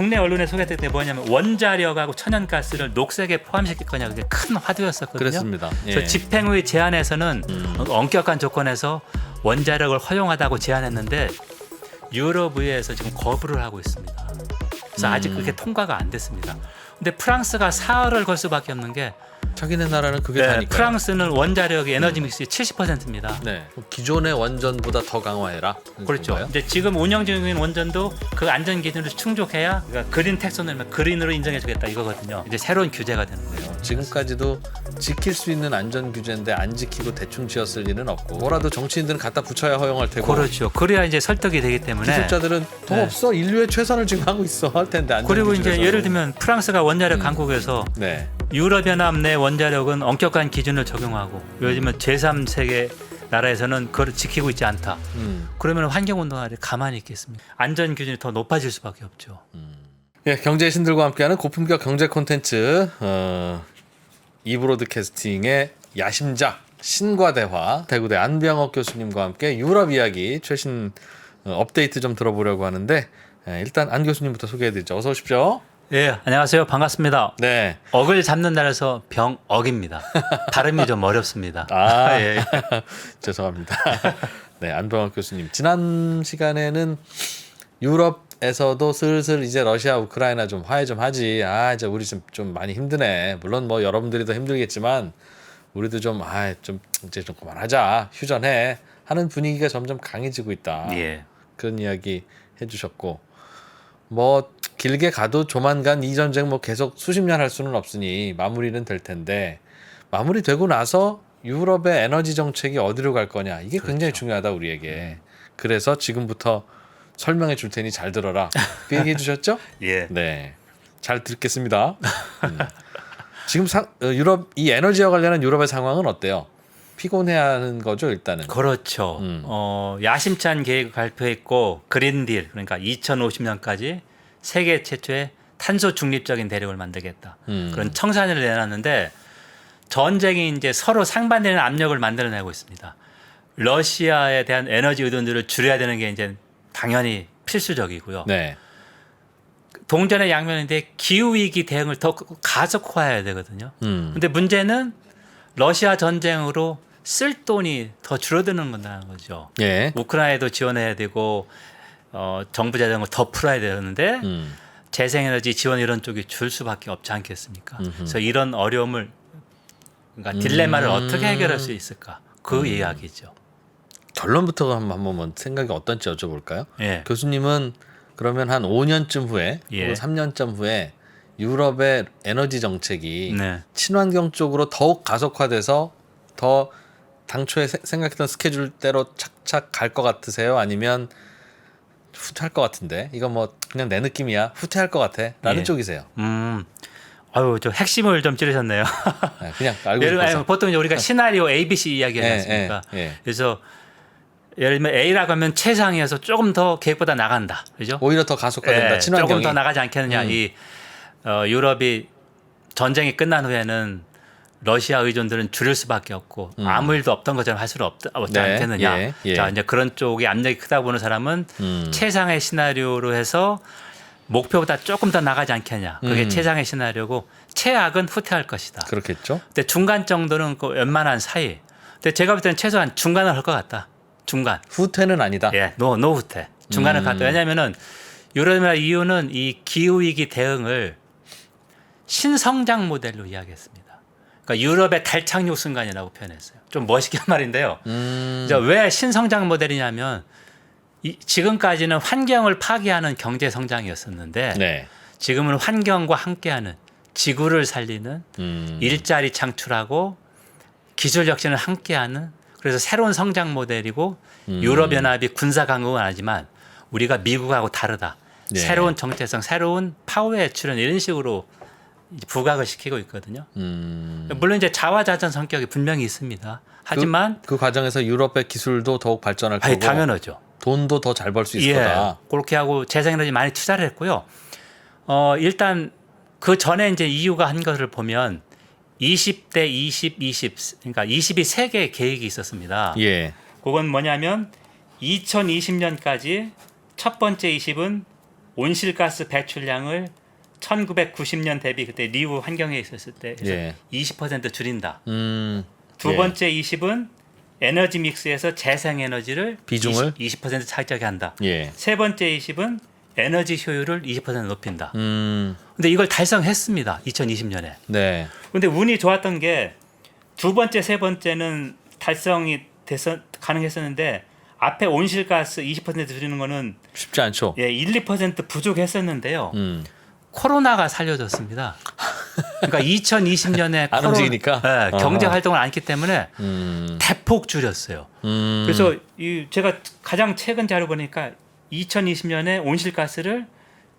국내 언론에 소개될 때 뭐냐면 원자력하고 천연가스를 녹색에 포함시킬 거냐 그게 큰 화두였었거든요. 그렇습니다. 예. 그래서 집행부의 제안에서는 엄격한 조건에서 원자력을 허용하다고 제안했는데 유럽의회에서 지금 거부를 하고 있습니다. 그래서 아직 그게 통과가 안 됐습니다. 근데 프랑스가 사흘을 걸 수밖에 없는 게 자기네 나라는 그게 다니까. 프랑스는 원자력의 에너지 믹스의 70%입니다. 네. 기존의 원전보다 더 강화해라. 그렇죠. 건가요? 이제 지금 운영 중인 원전도 그 안전 기준을 충족해야 그러니까 그린 텍소노미 그린으로 인정해주겠다 이거거든요. 이제 새로운 규제가 되는 거예요. 지금까지도 지킬 수 있는 안전 규제인데 안 지키고 대충 지었을 일은 없고 뭐라도 정치인들은 갖다 붙여야 허용할 테고. 그렇죠. 그래야 이제 설득이 되기 때문에. 기술자들은 더 네. 없어 인류의 최선을 지금 하고 있어 할 텐데 안전 그리고 이제 기준에서는. 예를 들면 프랑스가 원자력 강국에서 네. 유럽연합 내 원자력은 엄격한 기준을 적용하고 요즘은 제3세계 나라에서는 그걸 지키고 있지 않다. 그러면 환경운동가들이 가만히 있겠습니까? 안전 기준이 더 높아질 수밖에 없죠. 예, 경제의 신들과 함께하는 고품격 경제 콘텐츠 이브로드캐스팅의 야심작 신과 대화 대구대 안병옥 교수님과 함께 유럽 이야기 최신 업데이트 좀 들어보려고 하는데 일단 안 교수님부터 소개해드리죠. 어서 오십시오. 예, 안녕하세요. 반갑습니다. 네. 억을 잡는 날에서 병억입니다. 발음이 좀 어렵습니다. 예. 죄송합니다. 네, 안병옥 교수님. 지난 시간에는 유럽에서도 슬슬 이제 러시아, 우크라이나 좀 화해 좀 하지. 이제 우리 좀 많이 힘드네. 물론 뭐 여러분들이 더 힘들겠지만 우리도 좀 이제 좀 그만하자. 휴전해. 하는 분위기가 점점 강해지고 있다. 예. 그런 이야기 해주셨고 뭐 길게 가도 조만간 이 전쟁 뭐 계속 수십 년 할 수는 없으니 마무리는 될 텐데 마무리되고 나서 유럽의 에너지 정책이 어디로 갈 거냐 이게 굉장히 중요하다 우리에게. 그래서 지금부터 설명해 줄 테니 잘 들어라. 그 얘기해 주셨죠? 예. 네, 잘 듣겠습니다. 지금 유럽 이 에너지와 관련한 유럽의 상황은 어때요? 피곤해하는 거죠 일단은. 그렇죠. 야심찬 계획을 발표했고 그린딜 그러니까 2050년까지 세계 최초의 탄소 중립적인 대륙을 만들겠다. 그런 청사진을 내놨는데 전쟁이 이제 서로 상반되는 압력을 만들어내고 있습니다. 러시아에 대한 에너지 의존도를 줄여야 되는 게 이제 당연히 필수적이고요. 네. 동전의 양면인데 기후 위기 대응을 더 가속화해야 되거든요. 근데 문제는 러시아 전쟁으로 쓸 돈이 더 줄어드는 건다는 거죠. 예. 우크라이나에도 지원해야 되고 정부 재정을 더 풀어야 되는데 재생에너지 지원 이런 쪽이 줄 수밖에 없지 않겠습니까? 그래서 이런 어려움을 그러니까 딜레마를 어떻게 해결할 수 있을까? 그 이야기죠. 결론부터 한번 생각이 어떤지 여쭤볼까요? 예. 교수님은 그러면 한 5년쯤 후에 예. 혹은 3년쯤 후에 유럽의 에너지 정책이 네. 친환경 쪽으로 더욱 가속화돼서 더 당초에 생각했던 스케줄대로 착착 갈 것 같으세요? 아니면 후퇴할 것 같은데 이거 뭐 그냥 내 느낌이야 후퇴할 것 같아 라는 예. 쪽이세요? 아유, 저 핵심을 좀 찌르셨네요. 네, 그냥 알고 싶어서. 보통 이제 우리가 시나리오 A, B, C 이야기하지 않습니까? 그래서 예를 들면 A라고 하면 최상위에서 조금 더 계획보다 나간다, 그죠? 오히려 더 가속화된다. 친환경이. 조금 더 나가지 않겠느냐. 이 유럽이 전쟁이 끝난 후에는 러시아 의존들은 줄일 수밖에 없고 아무 일도 없던 것처럼 할 수는 없지 네, 않겠느냐. 예. 자, 이제 그런 쪽이 압력이 크다 보는 사람은 최상의 시나리오로 해서 목표보다 조금 더 나가지 않겠냐. 그게 최상의 시나리오고 최악은 후퇴할 것이다. 그렇겠죠. 근데 중간 정도는 그 웬만한 사이. 근데 제가 볼 때는 최소한 중간을 할 것 같다. 중간. 후퇴는 아니다. 예, 노 후퇴. 중간을 갔다. 왜냐하면은 유럽이나 EU는 이 기후 위기 대응을 신성장 모델로 이야기했습니다. 그러니까 유럽의 달 착륙 순간이라고 표현했어요. 좀 멋있게 한 말인데요. 왜 신성장 모델이냐면 지금까지는 환경을 파괴하는 경제 성장이었었는데 네. 지금은 환경과 함께하는 지구를 살리는 일자리 창출하고 기술 혁신을 함께하는 그래서 새로운 성장 모델이고 유럽연합이 군사 강국은 아니지만 우리가 미국하고 다르다. 네. 새로운 정체성, 새로운 파워 외출은 이런 식으로 부각을 시키고 있거든요. 물론 이제 자화자찬 성격이 분명히 있습니다. 하지만 그 과정에서 유럽의 기술도 더욱 발전할 거고 당연하죠. 돈도 더 잘 벌 수 있을 거다. 그렇게 하고 재생에너지 많이 투자를 했고요. 일단 그 전에 이제 EU가 한 것을 보면 20대 20, 그러니까 20이 세 개의 계획이 있었습니다. 그건 뭐냐면 2020년까지 첫 번째 20은 온실가스 배출량을 1990년 대비 그때 리우 환경에 있었을 때 예. 20% 줄인다. 두 예. 번째 20은 에너지 믹스에서 재생에너지를 비중을 20% 차지하게 한다. 예. 세 번째 20은 에너지 효율을 20% 높인다. 음. 근데 이걸 달성했습니다. 2020년에. 네. 근데 운이 좋았던 게 두 번째, 세 번째는 달성이 가능했었는데 앞에 온실가스 20% 줄이는 거는 쉽지 않죠. 예, 1, 2% 부족했었는데요. 음. 코로나가 살려줬습니다. 그러니까 2020년에 안 움직이니까? 예, 경제 활동을 안 했기 때문에 음. 대폭 줄였어요. 그래서 제가 가장 최근 자료 보니까 2020년에 온실가스를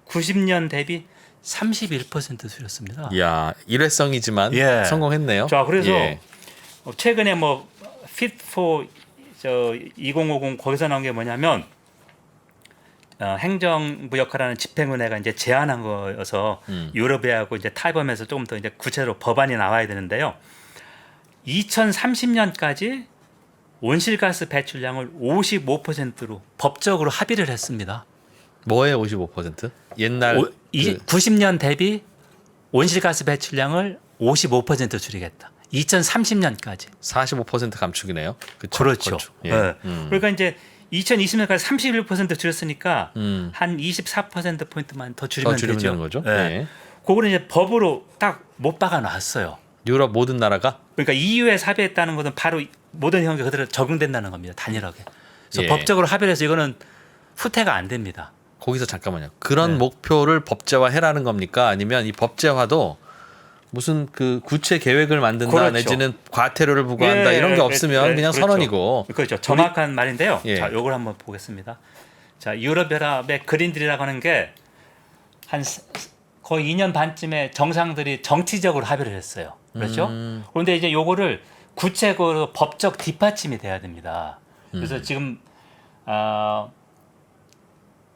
90년 대비 31% 줄였습니다. 야, 일회성이지만 예. 성공했네요. 자, 그래서 예. 최근에 뭐 Fit for 2050 거기서 나온 게 뭐냐면 행정부 역할하는 집행은혜가 이제 제안한 거여서 유럽하고 이제 타협하면서 조금 더 이제 구체적으로 법안이 나와야 되는데요. 2030년까지 온실가스 배출량을 55%로 법적으로 합의를 했습니다. 뭐에 55%? 옛날 90년 대비 온실가스 배출량을 55% 줄이겠다. 2030년까지. 45% 감축이네요. 그쵸? 그렇죠. 예. 네. 그러니까 이제 2020년까지 31% 줄였으니까 한 24% 포인트만 더 줄이면 되죠. 되는 거죠. 네. 예. 그거는 이제 법으로 딱 못 박아 놨어요. 유럽 모든 나라가 그러니까 EU에서 합의했다는 것은 바로 모든 형제 그대로 적용된다는 겁니다. 단일하게. 그래서 예. 법적으로 합의를 해서 이거는 후퇴가 안 됩니다. 거기서 잠깐만요. 그런 네. 목표를 법제화해라는 겁니까? 아니면 이 법제화도 무슨 그 구체 계획을 만든다 그렇죠. 내지는 과태료를 부과한다 이런 게 없으면 그냥 그렇죠. 선언이고. 그렇죠. 정확한 말인데요. 예. 자, 요걸 한번 보겠습니다. 자, 유럽연합의 그린딜이라고 하는 게 한 거의 2년 반쯤에 정상들이 정치적으로 합의를 했어요. 그렇죠? 그런데 이제 요거를 구체적으로 법적 뒷받침이 돼야 됩니다. 그래서 지금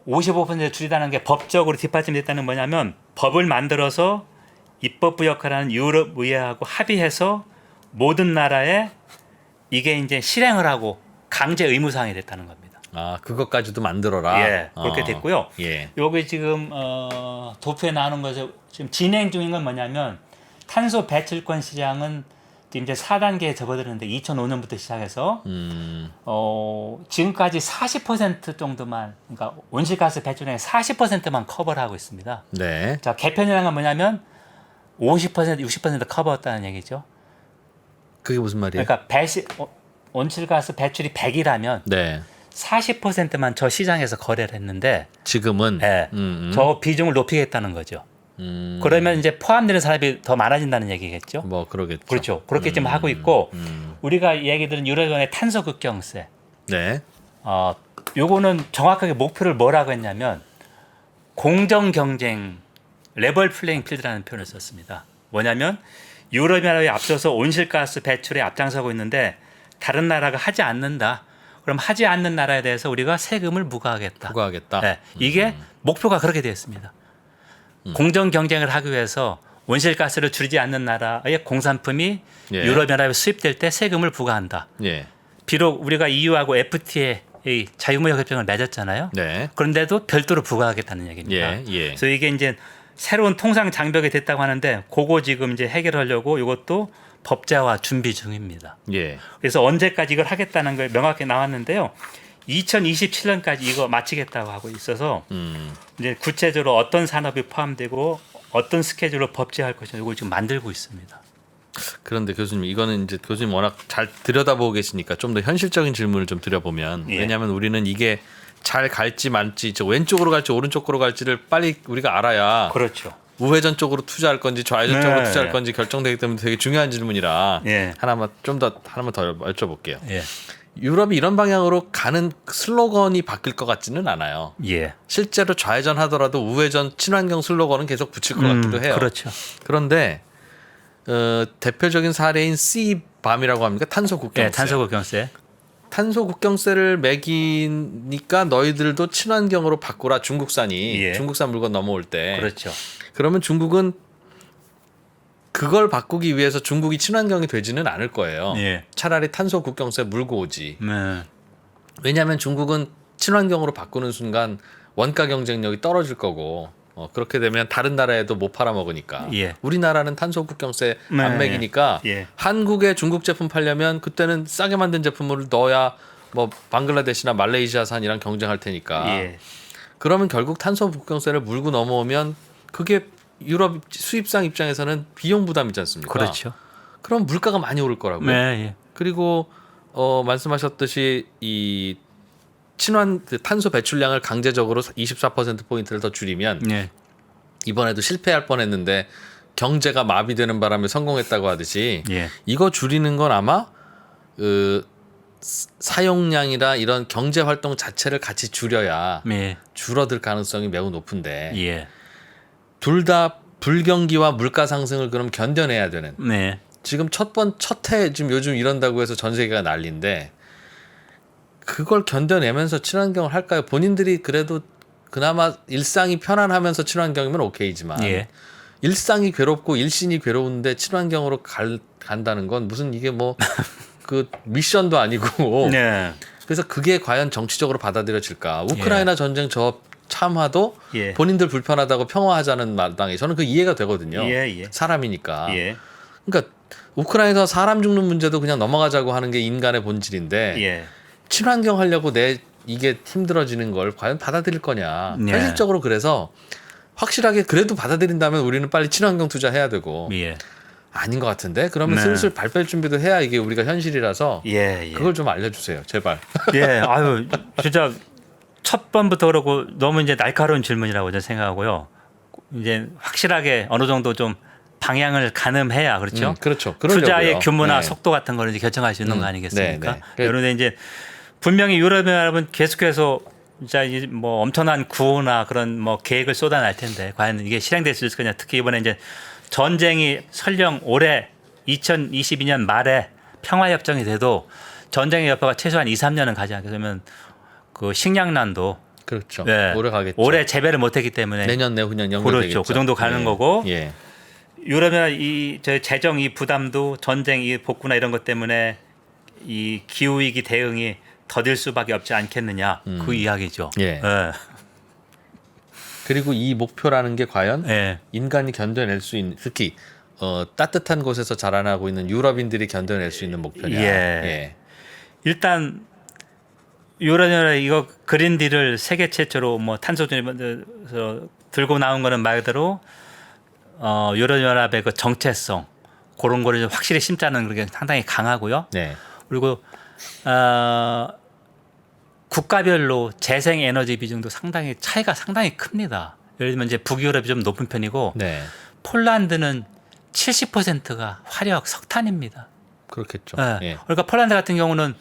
55% 줄이다는 게 법적으로 뒷받침됐다는 뭐냐면 법을 만들어서 입법부 역할하는 유럽 의회하고 합의해서 모든 나라에 이게 이제 실행을 하고 강제 의무 사항이 됐다는 겁니다. 아, 그것까지도 만들어라. 예, 그렇게 됐고요. 예. 여기 지금 도표에 나오는 것에 지금 진행 중인 건 뭐냐면 탄소 배출권 시장은 지금 이제 4단계에 접어드는데 2005년부터 시작해서 지금까지 40% 정도만, 그러니까 온실가스 배출량의 40%만 커버를 하고 있습니다. 네. 자, 개편이라는 건 뭐냐면 50%, 60% 커버했다는 얘기죠. 그게 무슨 말이에요? 그러니까 온실가스 배출이 100이라면 네. 40%만 저 시장에서 거래를 했는데 지금은 예, 저 비중을 높이겠다는 거죠. 그러면 이제 포함되는 사람이 더 많아진다는 얘기겠죠. 뭐 그러겠죠. 그렇죠. 그렇게 지금 하고 있고 우리가 얘기 들은 유럽연의 탄소 극경세. 네. 요거는 정확하게 목표를 뭐라고 했냐면 공정 경쟁 레벨 플레잉 필드라는 표현을 썼습니다. 뭐냐면 유럽연합이 앞서서 온실가스 배출에 앞장서고 있는데 다른 나라가 하지 않는다. 그럼 하지 않는 나라에 대해서 우리가 세금을 부과하겠다. 부과하겠다. 네, 이게 목표가 그렇게 되었습니다. 공정 경쟁을 하기 위해서 온실가스를 줄이지 않는 나라의 공산품이 예. 유럽연합에 수입될 때 세금을 부과한다. 예. 비록 우리가 EU하고 FTA 자유무역 협정을 맺었잖아요. 네. 그런데도 별도로 부과하겠다는 얘기입니다. 예. 예. 그래서 이게 이제 새로운 통상 장벽이 됐다고 하는데 그거 지금 이제 해결하려고 이것도 법제화 준비 중입니다. 예. 그래서 언제까지 이걸 하겠다는 걸 명확히 나왔는데요. 2027년까지 이거 마치겠다고 하고 있어서 이제 구체적으로 어떤 산업이 포함되고 어떤 스케줄로 법제할 것인지 이걸 지금 만들고 있습니다. 그런데 교수님 이거는 이제 교수님 워낙 잘 들여다보고 계시니까 좀 더 현실적인 질문을 좀 드려보면 예. 왜냐하면 우리는 이게 잘 갈지 말지 저 왼쪽으로 갈지 오른쪽으로 갈지를 빨리 우리가 알아야 그렇죠. 우회전 쪽으로 투자할 건지 좌회전 쪽으로 네. 투자할 건지 결정되기 때문에 되게 중요한 질문이라 예. 하나만 더 여쭤볼게요. 예. 유럽이 이런 방향으로 가는 슬로건이 바뀔 것 같지는 않아요. 예. 실제로 좌회전 하더라도 우회전 친환경 슬로건은 계속 붙일 것 같기도 해요. 그렇죠. 그런데 대표적인 사례인 C밤이라고 합니까? 탄소 국경세. 예, 탄소 국경세. 탄소 국경세를 매기니까 너희들도 친환경으로 바꾸라 중국산이 예. 중국산 물건 넘어올 때 그렇죠. 그러면 중국은 그걸 바꾸기 위해서 중국이 친환경이 되지는 않을 거예요. 예. 차라리 탄소 국경세 물고 오지. 네. 왜냐하면 중국은 친환경으로 바꾸는 순간 원가 경쟁력이 떨어질 거고 그렇게 되면 다른 나라에도 못 팔아먹으니까 예. 우리나라는 탄소 국경세 네. 안 매기니까 예. 한국에 중국 제품 팔려면 그때는 싸게 만든 제품을 넣어야 뭐 방글라데시나 말레이시아산이랑 경쟁할 테니까 예. 그러면 결국 탄소 국경세를 물고 넘어오면 그게 유럽 수입상 입장에서는 비용 부담이지 않습니까? 그렇죠. 그럼 물가가 많이 오를 거라고요. 네. 예. 그리고 말씀하셨듯이 이 친환 탄소 배출량을 강제적으로 24% 포인트를 더 줄이면 예. 이번에도 실패할 뻔했는데 경제가 마비되는 바람에 성공했다고 하듯이 예. 이거 줄이는 건 아마 사용량이나 이런 경제 활동 자체를 같이 줄여야 예. 줄어들 가능성이 매우 높은데 예. 둘 다 불경기와 물가 상승을 그럼 견뎌내야 되는 네. 지금 첫해 지금 요즘 이런다고 해서 전 세계가 난리인데 그걸 견뎌내면서 친환경을 할까요? 본인들이 그래도 그나마 일상이 편안하면서 친환경이면 오케이지만 예. 일상이 괴롭고 일신이 괴로운데 친환경으로 간다는 건 무슨 이게 뭐 그 미션도 아니고 네. 그래서 그게 과연 정치적으로 받아들여질까? 우크라이나 전쟁 저 참화도 예. 본인들 불편하다고 평화하자는 마당에 저는 그 이해가 되거든요. 예. 예. 사람이니까. 예. 그러니까 우크라이나에서 사람 죽는 문제도 그냥 넘어가자고 하는 게 인간의 본질인데 예. 친환경 하려고 이게 힘들어지는 걸 과연 받아들일 거냐. 예. 현실적으로 그래서 확실하게 그래도 받아들인다면 우리는 빨리 친환경 투자해야 되고 예. 아닌 것 같은데 그러면 네. 슬슬 발 뺄 준비도 해야 이게 우리가 현실이라서 예. 예. 그걸 좀 알려주세요. 제발. 예. 아유, 진짜 첫 번부터 그러고 너무 이제 날카로운 질문이라고 저는 생각하고요. 이제 확실하게 어느 정도 좀 방향을 가늠해야 그렇죠. 그렇죠. 투자의 그러려고요. 규모나 네. 속도 같은 거를 이제 결정할 수 있는 거 아니겠습니까? 네, 네. 그런데 이제 분명히 유럽연합은 계속해서 진짜 뭐 엄청난 구호나 그런 뭐 계획을 쏟아낼 텐데 과연 이게 실행될 수 있을 거냐. 특히 이번에 이제 전쟁이 설령 올해 2022년 말에 평화협정이 돼도 전쟁의 여파가 최소한 2, 3년은 가지 않게 되면 그 식량난도 그렇죠. 예, 오래 가겠죠. 올해 재배를 못했기 때문에 내년 내후년 연결되겠죠. 그렇죠. 그 정도 가는 거고 예. 유럽이나 저 재정 이 부담도 전쟁 이 복구나 이런 것 때문에 이 기후 위기 대응이 더딜 수밖에 없지 않겠느냐 그 이야기죠. 예. 예. 그리고 이 목표라는 게 과연 예. 인간이 견뎌낼 수 있는 특히 따뜻한 곳에서 자라나고 있는 유럽인들이 견뎌낼 수 있는 목표냐. 예. 일단 유럽연합 이거 그린딜을 세계 최초로 뭐 탄소 중립에서 들고 나온 거는 말 그대로 유럽연합의 그 정체성 그런 거를 좀 확실히 심자는 그게 상당히 강하고요. 네. 그리고 국가별로 재생 에너지 비중도 차이가 상당히 큽니다. 예를 들면 이제 북유럽이 좀 높은 편이고 네. 폴란드는 70%가 화력 석탄입니다. 그렇겠죠. 네. 예. 그러니까 폴란드 같은 경우는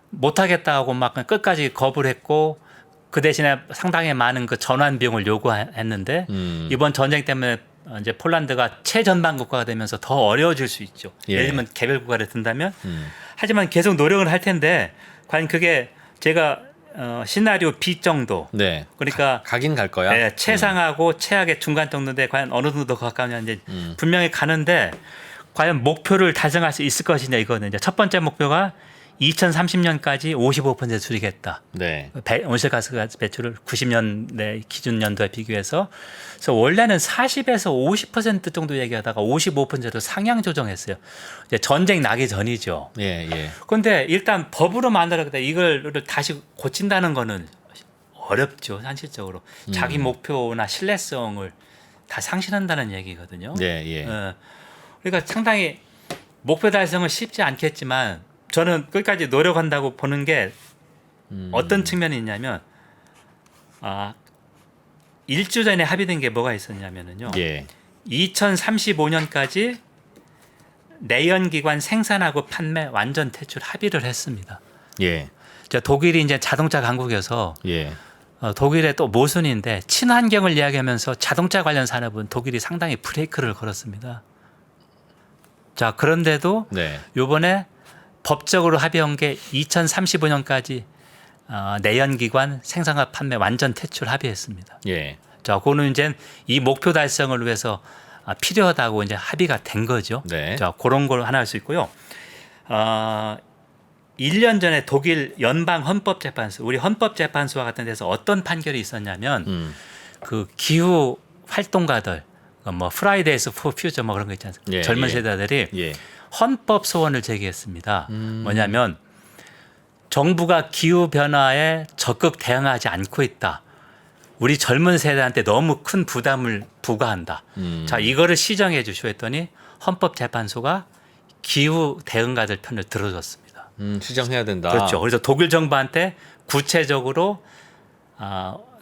못하겠다 하고 막 끝까지 거부를 했고 그 대신에 상당히 많은 그 전환 비용을 요구했는데 이번 전쟁 때문에 이제 폴란드가 최전방 국가가 되면서 더 어려워질 수 있죠. 예. 예를 들면 개별 국가를 든다면 하지만 계속 노력을 할 텐데 과연 그게 제가 시나리오 B 정도 네. 그러니까 가긴 갈 거야. 네, 최상하고 최악의 중간 정도인데 과연 어느 정도 더 가까우냐 이제 분명히 가는데 과연 목표를 달성할 수 있을 것이냐 이거는 이제 첫 번째 목표가 2030년까지 55% 줄이겠다. 네. 온실가스 배출을 90년대 기준 연도에 비교해서 그래서 원래는 40에서 50% 정도 얘기하다가 55%로 상향 조정했어요. 이제 전쟁 나기 전이죠. 예, 예. 그런데 일단 법으로 만들었다 이걸 다시 고친다는 거는 어렵죠 현실적으로. 자기 목표나 신뢰성을 다 상실한다는 얘기거든요. 예, 예. 그러니까 상당히 목표 달성은 쉽지 않겠지만 저는 끝까지 노력한다고 보는 게 어떤 측면이 있냐면 1주 전에 합의된 게 뭐가 있었냐면요. 예. 2035년까지 내연기관 생산하고 판매 완전 퇴출 합의를 했습니다. 예. 독일이 이제 자동차 강국이어서 예. 독일의 또 모순인데 친환경을 이야기하면서 자동차 관련 산업은 독일이 상당히 브레이크를 걸었습니다. 자, 그런데도 네. 이번에 법적으로 합의한 게 2035년까지 내연기관 생산과 판매 완전 퇴출 합의했습니다. 예. 자, 그거는 이제 이 목표 달성을 위해서 필요하다고 이제 합의가 된 거죠. 네. 자, 그런 걸 하나 할 수 있고요. 1년 전에 독일 연방 헌법재판소, 우리 헌법재판소와 같은 데서 어떤 판결이 있었냐면 그 기후 활동가들, 뭐 프라이데이스 포 퓨처 뭐 그런 거 있지 않습니까? 예, 젊은 예. 세대들이 예. 헌법 소원을 제기했습니다. 뭐냐면 정부가 기후 변화에 적극 대응하지 않고 있다. 우리 젊은 세대한테 너무 큰 부담을 부과한다. 자, 이거를 시정해 주시오 했더니 헌법재판소가 기후 대응가들 편을 들어줬습니다. 시정해야 된다. 그렇죠. 그래서 독일 정부한테 구체적으로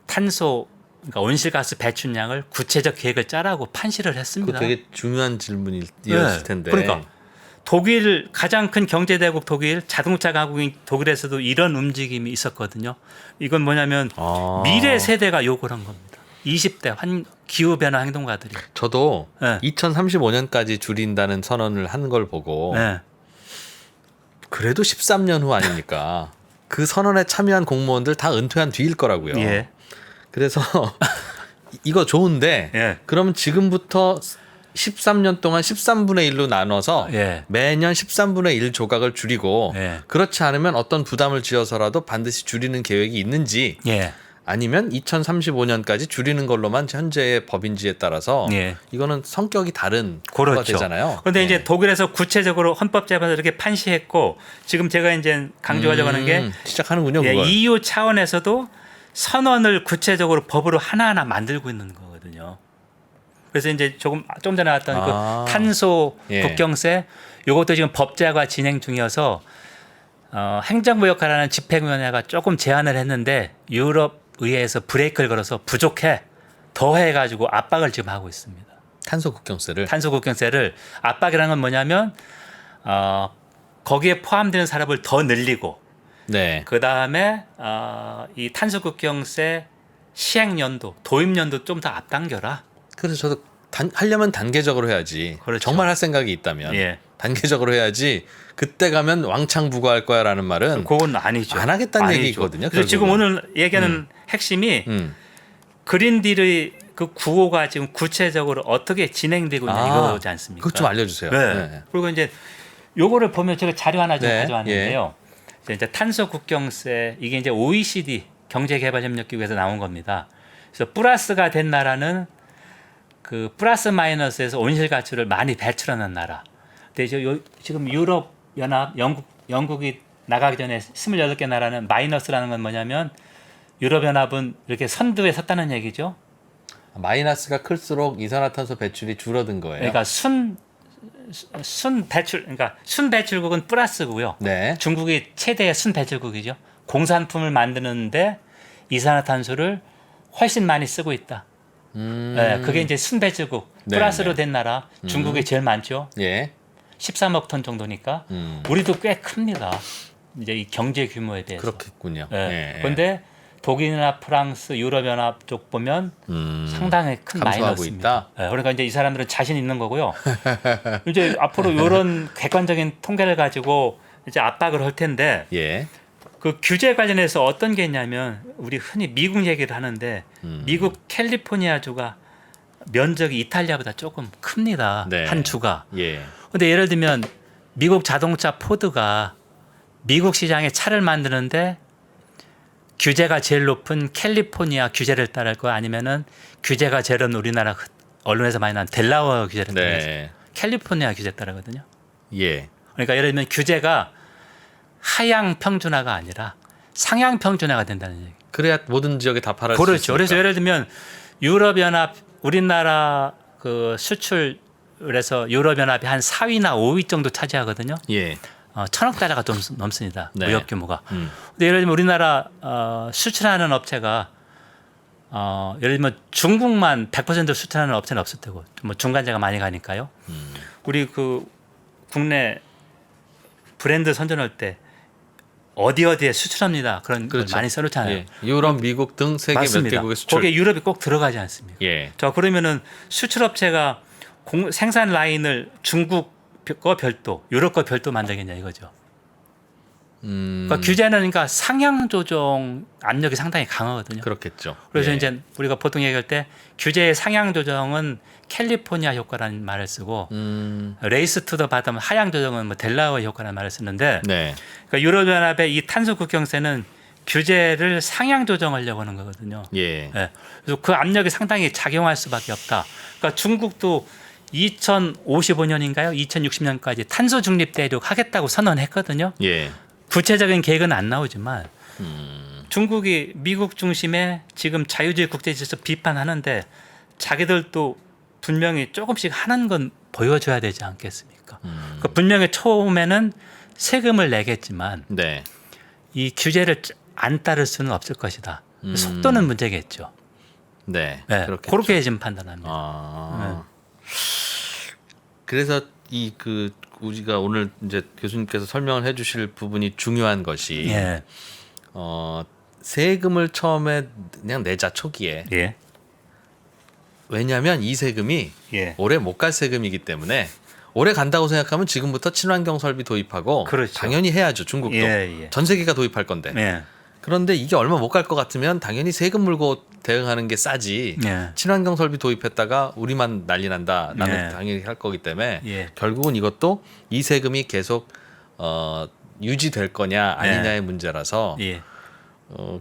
탄소, 그러니까 온실가스 배출량을 구체적 계획을 짜라고 판시를 그 했습니다. 되게 중요한 질문이었을 네. 텐데. 그러니까 독일 가장 큰 경제대국 독일, 자동차 강국인 독일에서도 이런 움직임이 있었거든요. 이건 뭐냐면 미래 세대가 요구를 한 겁니다. 20대 기후 변화 행동가들이. 저도 네. 2035년까지 줄인다는 선언을 한 걸 보고 네. 그래도 13년 후 아닙니까? 그 선언에 참여한 공무원들 다 은퇴한 뒤일 거라고요. 예. 그래서 이거 좋은데 예. 그러면 지금부터 13년 동안 13분의 1로 나눠서 예. 매년 13분의 1 조각을 줄이고 예. 그렇지 않으면 어떤 부담을 지어서라도 반드시 줄이는 계획이 있는지 예. 아니면 2035년까지 줄이는 걸로만 현재의 법인지에 따라서 예. 이거는 성격이 다른 거가 그렇죠. 되잖아요. 그런데 예. 이제 독일에서 구체적으로 헌법재판소 이렇게 판시했고 지금 제가 이제 강조하려고 하는 게 시작하는군요. 예, 그걸. EU 차원에서도 선언을 구체적으로 법으로 하나하나 만들고 있는 거거든요. 그래서 이제 조금 전에 나왔던 그 탄소 예. 국경세 이것도 지금 법제화가 진행 중이어서 행정부 역할하는 집행위원회가 조금 제안을 했는데 유럽 의회에서 브레이크를 걸어서 부족해 더 해가지고 압박을 지금 하고 있습니다. 탄소 국경세를 탄소 국경세를 압박이라는 건 뭐냐면 거기에 포함되는 사람을 더 늘리고 네. 그 다음에 이 탄소 국경세 시행 연도, 도입 연도 좀 더 앞당겨라. 그래서 저도 하려면 단계적으로 해야지. 그렇죠. 정말 할 생각이 있다면 예. 단계적으로 해야지. 그때 가면 왕창 부과할 거야라는 말은 그건 아니죠. 안 하겠다는 아니죠. 얘기거든요. 그래서 지금 결국은. 오늘 얘기하는 핵심이 음. 그린딜의 그 구호가 지금 구체적으로 어떻게 진행되고 있냐 이거지 않습니까? 그것 좀 알려주세요. 네. 네. 그리고 이제 요거를 보면 제가 자료 하나 좀 네. 가져왔는데요. 이제 탄소 국경세 이게 이제 OECD 경제개발협력기구에서 나온 겁니다. 그래서 플러스가 된 나라는 그 플러스 마이너스에서 온실가스를 많이 배출하는 나라. 근데 이제 지금 유럽 연합 영국이 나가기 전에 28개 나라는 마이너스라는 건 뭐냐면 유럽 연합은 이렇게 선두에 섰다는 얘기죠. 마이너스가 클수록 이산화탄소 배출이 줄어든 거예요. 그러니까 순 배출, 그러니까 순 배출국은 플러스고요. 네. 중국이 최대의 순 배출국이죠. 공산품을 만드는데 이산화탄소를 훨씬 많이 쓰고 있다. 네, 그게 이제 순 배출국 네, 플러스로 네. 된 나라. 중국이 제일 많죠. 예. 13억 톤 정도니까 우리도 꽤 큽니다. 이제 이 경제 규모에 대해서. 그렇겠군요. 네. 예. 그런데 독일이나 프랑스, 유럽연합 쪽 보면 상당히 큰 감소하고 마이너스입니다. 있다? 네, 그러니까 이제 이 사람들은 자신 있는 거고요. 이제 앞으로 이런 객관적인 통계를 가지고 이제 압박을 할 텐데 예. 그 규제 관련해서 어떤 게 있냐면 우리 흔히 미국 얘기를 하는데 미국 캘리포니아주가 면적이 이탈리아보다 조금 큽니다. 네. 한 주가. 예. 근데 예를 들면 미국 자동차 포드가 미국 시장에 차를 만드는데 규제가 제일 높은 캘리포니아 규제를 따를 거 아니면은 규제가 제일 높은 우리나라 언론에서 많이 나온 델라웨어 규제를 따르죠. 네. 캘리포니아 규제 따르거든요. 예. 그러니까 예를 들면 규제가 하향 평준화가 아니라 상향 평준화가 된다는 얘기. 그래야 모든 지역에 다 팔을 수 그렇죠. 있으니까. 그래서 예를 들면 유럽연합 우리나라 그 수출에서 유럽연합이 한 4위나 5위 정도 차지하거든요. 예. 1,000억 달러가 좀 넘습니다. 네. 무역 규모가. 근데 예를 들면 우리나라 수출하는 업체가 예를 들면 중국만 100% 수출하는 업체는 없을 테고 뭐 중간재가 많이 가니까요. 우리 그 국내 브랜드 선전할 때 어디에 수출합니다. 그런 걸 그렇죠. 많이 써놓잖아요. 예. 유럽, 미국 등 세계 몇 맞습니다. 개국에 수출. 거기에 유럽이 꼭 들어가지 않습니까? 예. 자 그러면은 수출업체가 생산 라인을 중국 거 별도, 유럽 거 별도 만들겠냐 이거죠. 그러니까 규제는 그러니까 상향 조정 압력이 상당히 강하거든요. 그렇겠죠. 그래서 예. 이제 우리가 보통 얘기할 때 규제의 상향 조정은 캘리포니아 효과라는 말을 쓰고 레이스 투 더 바텀 하향 조정은 뭐 델라웨이 효과라는 말을 쓰는데 네. 그러니까 유럽연합의 이 탄소 국경세는 규제를 상향 조정하려고 하는 거거든요. 예. 예. 그래서 그 압력이 상당히 작용할 수밖에 없다. 그러니까 중국도 2055년인가요? 2060년까지 탄소 중립 대륙 하겠다고 선언했거든요. 예. 구체적인 계획은 안 나오지만 중국이 미국 중심의 지금 자유주의 국제 질서 비판하는데 자기들도 분명히 조금씩 하는 건 보여줘야 되지 않겠습니까? 그러니까 분명히 처음에는 세금을 내겠지만 네. 이 규제를 안 따를 수는 없을 것이다. 속도는 문제겠죠. 네. 네, 그렇겠죠. 그렇게 지금 판단합니다. 아. 그래서 이 그 우리가 오늘 이제 교수님께서 설명을 해주실 부분이 중요한 것이 예, 세금을 처음에 그냥 내자 초기에 예, 왜냐하면 이 세금이 예. 오래 못 갈 세금이기 때문에 오래 간다고 생각하면 지금부터 친환경 설비 도입하고 그렇죠. 당연히 해야죠. 중국도 예, 예. 전 세계가 도입할 건데 예, 그런데 이게 얼마 못 갈 것 같으면 당연히 세금 물고 대응하는 게 싸지. 예. 친환경 설비 도입했다가 우리만 난리 난다. 나는 예. 당연히 할 거기 때문에 예. 결국은 이것도 이 세금이 계속 유지될 거냐 아니냐의 문제라서 예.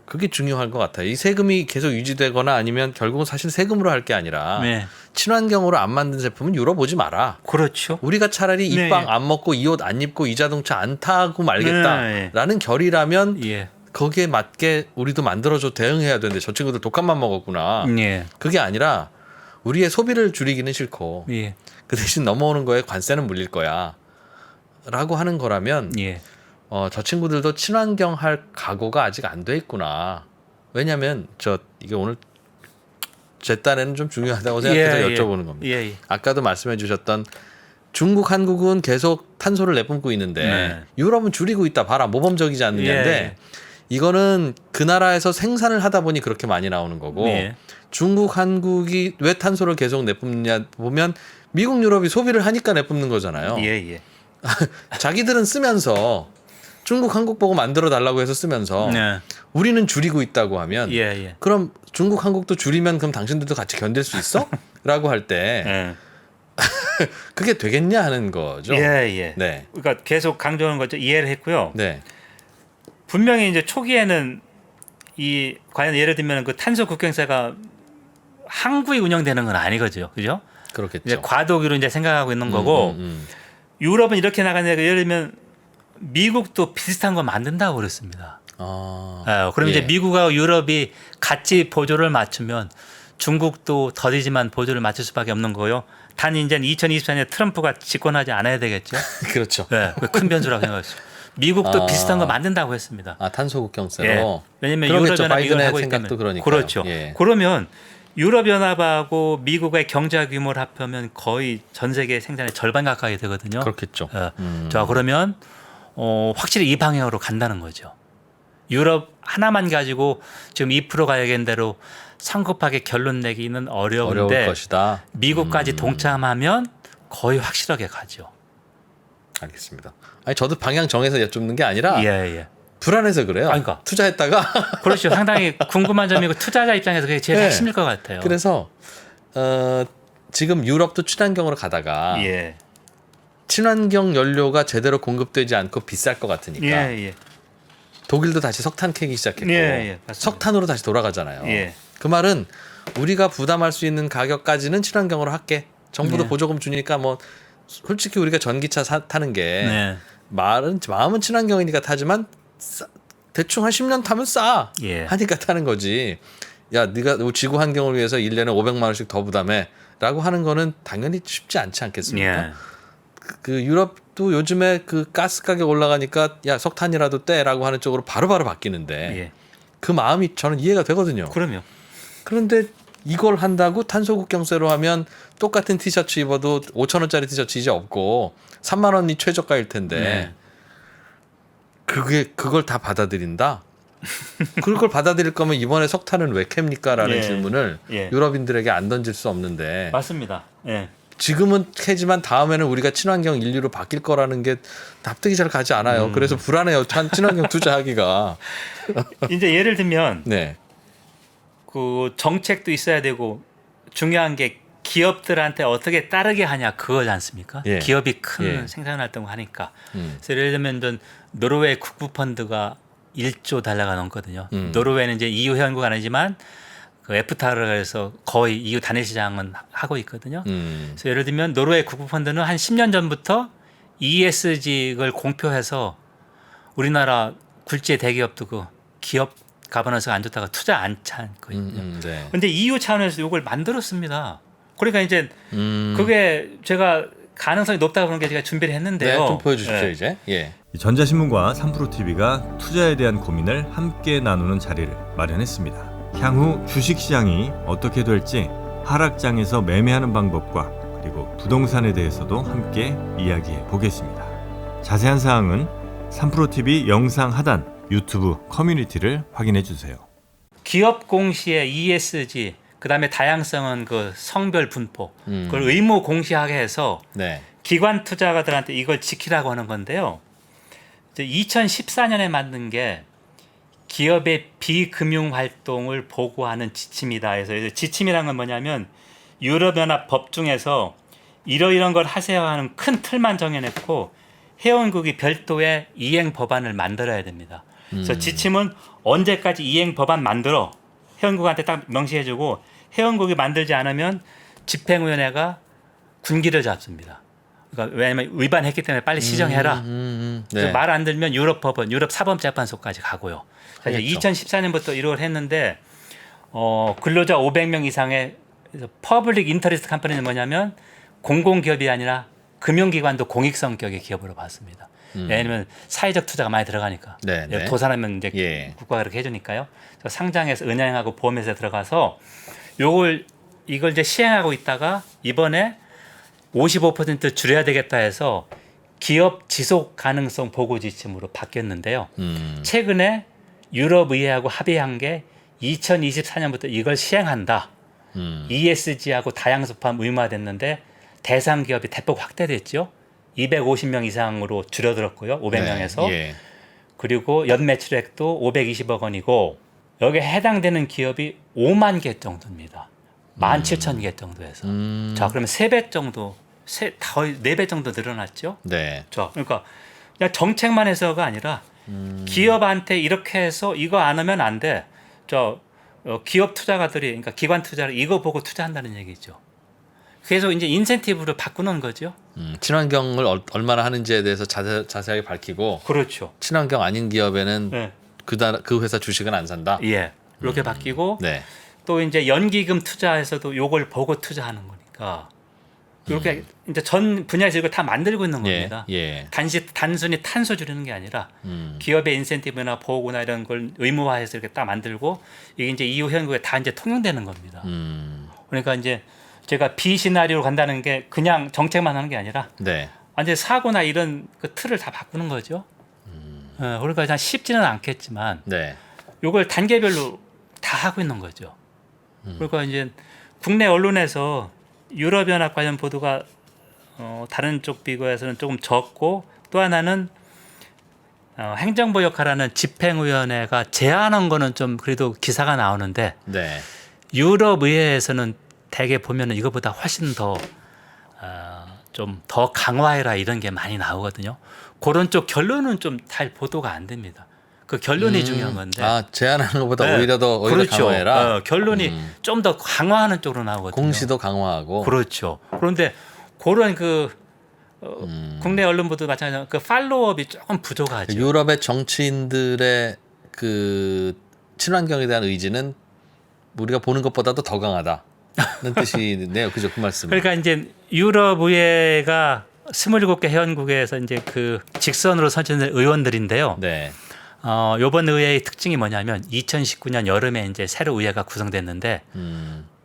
그게 중요한 것 같아요. 이 세금이 계속 유지되거나 아니면 결국은 사실 세금으로 할 게 아니라 네. 친환경으로 안 만든 제품은 유럽 오지 마라. 그렇죠. 우리가 차라리 이 네. 빵 안 먹고 이 옷 안 입고 이 자동차 안 타고 말겠다라는 네. 결의라면 예, 거기에 맞게 우리도 만들어줘 대응해야 되는데 저 친구들 독감만 먹었구나. 예, 그게 아니라 우리의 소비를 줄이기는 싫고 예, 그 대신 넘어오는 거에 관세는 물릴 거야. 라고 하는 거라면 예. 저 친구들도 친환경 할 각오가 아직 안 돼 있구나. 왜냐면 이게 오늘 제 딴에는 좀 중요하다고 생각해서 예, 여쭤보는 겁니다. 예, 예. 아까도 말씀해 주셨던 중국, 한국은 계속 탄소를 내뿜고 있는데 네. 유럽은 줄이고 있다. 봐라. 모범적이지 않느냐인데 예. 이거는 그 나라에서 생산을 하다 보니 그렇게 많이 나오는 거고 예. 중국, 한국이 왜 탄소를 계속 내뿜느냐 보면 미국, 유럽이 소비를 하니까 내뿜는 거잖아요. 예, 예. 자기들은 쓰면서 중국, 한국 보고 만들어 달라고 해서 쓰면서 네. 우리는 줄이고 있다고 하면 예, 예. 그럼 중국, 한국도 줄이면 그럼 당신들도 같이 견딜 수 있어? 라고 할 때 예. 그게 되겠냐 하는 거죠. 예, 예. 네. 그러니까 계속 강조하는 거죠. 이해를 했고요. 네. 분명히 이제 초기에는 이 과연 예를 들면 그 탄소 국경세가 항구에 운영되는 건 아니거죠, 그죠? 그렇겠죠. 이제 과도기로 이제 생각하고 있는 거고 유럽은 이렇게 나가는데 예를 들면 미국도 비슷한 거 만든다고 그랬습니다. 그럼 예. 이제 미국하고 유럽이 같이 보조를 맞추면 중국도 더디지만 보조를 맞출 수밖에 없는 거고요. 단 이제 2024년에 트럼프가 집권하지 않아야 되겠죠. 그렇죠. 네, 큰 변수라고 생각했어요. 미국도 아. 비슷한 거 만든다고 했습니다. 탄소 국경세로. 예. 왜냐면 그러겠죠. 유럽연합이 이걸 바이든의 하고 있기 생각도 때문에. 그러니까요. 그렇죠. 예. 그러면 유럽연합하고 미국의 경제 규모를 합하면 거의 전 세계 생산의 절반 가까이 되거든요. 그렇겠죠. 자, 그러면 확실히 이 방향으로 간다는 거죠. 유럽 하나만 가지고 지금 2% 가격인대로 성급하게 결론 내기는 어려울 어려운데 것이다. 미국까지 동참하면 거의 확실하게 가죠. 알겠습니다. 아니 저도 방향 정해서 여쭙는 게 아니라 예, 예. 불안해서 그래요. 그러니까. 투자했다가 그렇죠. 상당히 궁금한 점이고 투자자 입장에서 그게 제일 네. 핵심일 것 같아요. 그래서 지금 유럽도 친환경으로 가다가 예. 친환경 연료가 제대로 공급되지 않고 비쌀 것 같으니까 예, 예. 독일도 다시 석탄 캐기 시작했고 예, 예, 맞습니다. 석탄으로 다시 돌아가잖아요. 예. 그 말은 우리가 부담할 수 있는 가격까지는 친환경으로 할게. 정부도 네. 보조금 주니까 뭐 솔직히 우리가 전기차 타는 게 네. 마음은 친환경이니까 타지만 대충 한 10년 타면 싸 예. 하니까 타는 거지. 야, 네가 지구 환경을 위해서 1년에 500만 원씩 더 부담해라고 하는 거는 당연히 쉽지 않지 않겠습니까? 예. 그 유럽도 요즘에 그 가스 가격 올라가니까 야 석탄이라도 떼라고 하는 쪽으로 바로바로 바뀌는데 예. 그 마음이 저는 이해가 되거든요. 그럼요. 그런데 이걸 한다고 탄소국경세로 하면 똑같은 티셔츠 입어도 5,000원짜리 티셔츠 이제 없고 3만 원이 최저가일 텐데 네. 그걸 다 받아들인다? 그걸 받아들일 거면 이번에 석탄은 왜 캡니까? 라는 예. 질문을 예. 유럽인들에게 안 던질 수 없는데 맞습니다. 예. 지금은 캐지만 다음에는 우리가 친환경 인류로 바뀔 거라는 게 납득이 잘 가지 않아요. 그래서 불안해요. 친환경 투자하기가. 이제 예를 들면 네. 그 정책도 있어야 되고 중요한 게 기업들한테 어떻게 따르게 하냐 그거지 않습니까? 예. 기업이 큰 예. 생산 활동을 하니까. 그래서 예를 들면 전 노르웨이 국부 펀드가 1조 달러가 넘거든요. 노르웨이는 이제 EU 회원국 아니지만 그 에프타를 해서 거의 EU 단일 시장은 하고 있거든요. 그래서 예를 들면 노르웨이 국부 펀드는 한 10년 전부터 ESG를 공표해서 우리나라 굴지의 대기업도 그 기업 가버넌스가 안 좋다가 투자 안 찬거든요. 네. 근데 EU 차원에서 이걸 만들었습니다. 그러니까 이제 그게 제가 가능성이 높다고 그런 게 제가 준비를 했는데요. 네, 좀 보여주십시오 네. 이제. 예. 전자신문과 3프로TV가 투자에 대한 고민을 함께 나누는 자리를 마련했습니다. 향후 주식시장이 어떻게 될지 하락장에서 매매하는 방법과 그리고 부동산에 대해서도 함께 이야기해 보겠습니다. 자세한 사항은 3프로TV 영상 하단 유튜브 커뮤니티를 확인해 주세요. 기업 공시의 ESG 그다음에 다양성은 그 성별 분포 그걸 의무 공시하게 해서 네. 기관 투자가들한테 이걸 지키라고 하는 건데요. 이제 2014년에 만든 게 기업의 비금융 활동을 보고하는 지침이다 해서 지침이란 건 뭐냐면 유럽연합 법 중에서 이러이런 걸 하세요 하는 큰 틀만 정해냈고 회원국이 별도의 이행 법안을 만들어야 됩니다. 그래서 지침은 언제까지 이행 법안 만들어 회원국한테 딱 명시해주고 회원국이 만들지 않으면 집행위원회가 군기를 잡습니다. 그러니까 왜냐하면 위반했기 때문에 빨리 시정해라. 네. 말 안 들면 유럽 법원, 유럽 사법재판소까지 가고요. 자, 이제 2014년부터 이걸 했는데 근로자 500명 이상의 퍼블릭 인터리스트 컴퍼니는 뭐냐면 공공기업이 아니라 금융기관도 공익 성격의 기업으로 봤습니다. 왜냐하면 사회적 투자가 많이 들어가니까. 네, 네. 도산하면 이제 예. 국가가 그렇게 해주니까요. 그래서 상장해서 은행하고 보험회사에 들어가서 이걸 이제 시행하고 있다가 이번에 55% 줄여야 되겠다 해서 기업 지속 가능성 보고 지침으로 바뀌었는데요. 최근에 유럽 의회하고 합의한 게 2024년부터 이걸 시행한다. ESG하고 다양성 포함 의무화됐는데 대상 기업이 대폭 확대됐죠. 250명 이상으로 줄어들었고요. 500명에서. 네. 예. 그리고 연 매출액도 520억 원이고 여기에 해당되는 기업이 5만 개 정도입니다. 17,000개 정도에서. 자, 그러면 3배 정도, 거의 4배 정도 늘어났죠. 네. 자, 그러니까 그냥 정책만 해서가 아니라 기업한테 이렇게 해서 이거 안 하면 안 돼. 기업 투자가들이 그러니까 기관 투자를 이거 보고 투자한다는 얘기죠. 그래서 이제 인센티브를 바꾸는 거죠. 친환경을 얼마나 하는지에 대해서 자세하게 밝히고 그렇죠. 친환경 아닌 기업에는 네. 그 회사 주식은 안 산다. 예. 이렇게 바뀌고 네. 또 이제 연기금 투자에서도 요걸 보고 투자하는 거니까 이렇게 이제 전 분야에서 이걸 다 만들고 있는 겁니다. 예. 단순히 탄소 줄이는 게 아니라 기업의 인센티브나 보호구나 이런 걸 의무화해서 이렇게 딱 만들고 이게 이제 EU 회원국에 다 이제 통용되는 겁니다. 그러니까 이제 제가 비시나리오로 간다는 게 그냥 정책만 하는 게 아니라 네. 완전 사고나 이런 그 틀을 다 바꾸는 거죠. 그러니까 그냥 쉽지는 않겠지만 네. 이걸 단계별로 다 하고 있는 거죠. 그러니까 이제 국내 언론에서 유럽연합 관련 보도가 다른 쪽 비교해서는 조금 적고 또 하나는 행정부 역할하는 집행위원회가 제안한 거는 좀 그래도 기사가 나오는데 네. 유럽 의회에서는 대개 보면은 이거보다 훨씬 더 좀 더 강화해라 이런 게 많이 나오거든요. 그런 쪽 결론은 좀 잘 보도가 안 됩니다. 그 결론이 중요한 건데. 제안하는 것보다 네. 오히려 그렇죠. 강화해라. 결론이 좀 더 강화하는 쪽으로 나오거든요. 공시도 강화하고. 그렇죠. 그런데 그런 국내 언론 보도 마찬가지로 그 팔로업이 조금 부족하죠. 유럽의 정치인들의 그 친환경에 대한 의지는 우리가 보는 것보다도 더 강하다는 뜻이네요. 그죠? 그 말씀. 그러니까 이제 유럽 의회가 27개 회원국에서 이제 그 직선으로 선출된 의원들인데요. 네. 이번 의회의 특징이 뭐냐면 2019년 여름에 이제 새로 의회가 구성됐는데